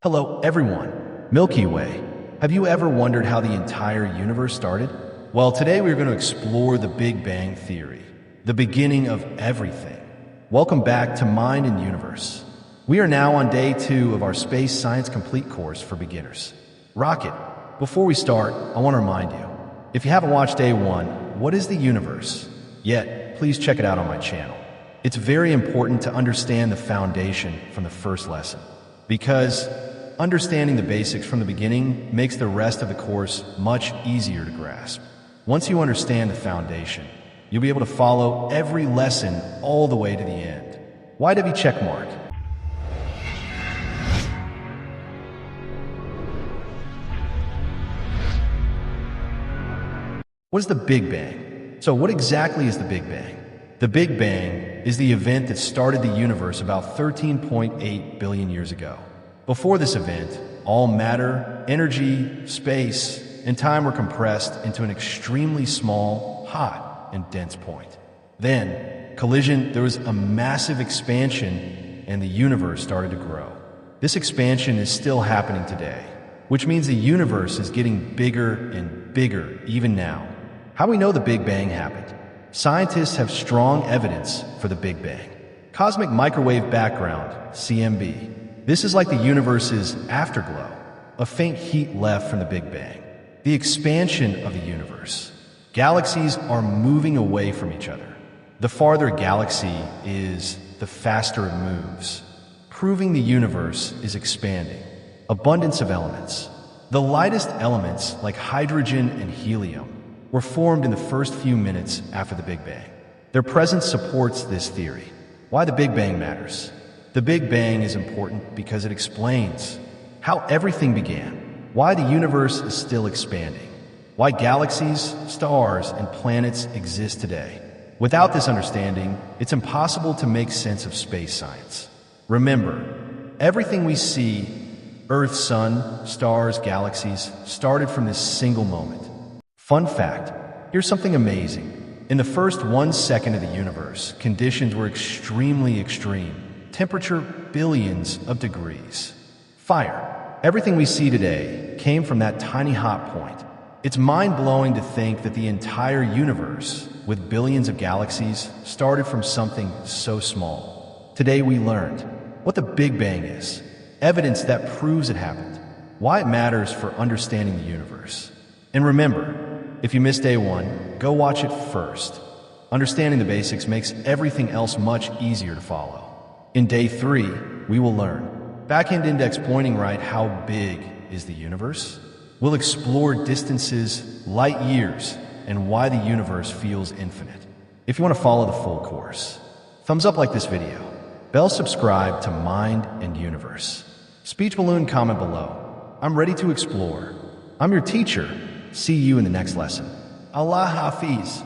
Hello, everyone. Milky Way. Have you ever wondered how the entire universe started? Well, today we're going to explore the Big Bang Theory, the beginning of everything. Welcome back to Mind and Universe. We are now on day 2 of our Space Science Complete course for beginners. Rocket. Before we start, I want to remind you, if you haven't watched day 1, what is the universe? Yet, please check it out on my channel. It's very important to understand the foundation from the first lesson, because understanding the basics from the beginning makes the rest of the course much easier to grasp. Once you understand the foundation, you'll be able to follow every lesson all the way to the end. YW checkmark. What is the Big Bang? So what exactly is the Big Bang? The Big Bang is the event that started the universe about 13.8 billion years ago. Before this event, all matter, energy, space, and time were compressed into an extremely small, hot, and dense point. Then, there was a massive expansion, and the universe started to grow. This expansion is still happening today, which means the universe is getting bigger and bigger even now. How do we know the Big Bang happened? Scientists have strong evidence for the Big Bang. Cosmic microwave background, CMB. This is like the universe's afterglow, a faint heat left from the Big Bang. The expansion of the universe. Galaxies are moving away from each other. The farther a galaxy is, the faster it moves, proving the universe is expanding. Abundance of elements. The lightest elements, like hydrogen and helium, were formed in the first few minutes after the Big Bang. Their presence supports this theory. Why the Big Bang matters. The Big Bang is important because it explains how everything began, why the universe is still expanding, why galaxies, stars, and planets exist today. Without this understanding, it's impossible to make sense of space science. Remember, everything we see, Earth, Sun, stars, galaxies, started from this single moment. Fun fact, here's something amazing. In the first 1 second of the universe, conditions were extremely extreme. Temperature billions of degrees. Fire. Everything we see today came from that tiny hot point. It's mind-blowing to think that the entire universe, with billions of galaxies, started from something so small. Today we learned what the Big Bang is, evidence that proves it happened, why it matters for understanding the universe. And remember, if you missed day 1, go watch it first. Understanding the basics makes everything else much easier to follow. In day 3, we will learn backhand index pointing right, how big is the universe? We'll explore distances, light years, and why the universe feels infinite. If you want to follow the full course, thumbs up like this video, bell subscribe to Mind and Universe. Speech balloon comment below. I'm ready to explore. I'm your teacher. See you in the next lesson. Allah Hafiz.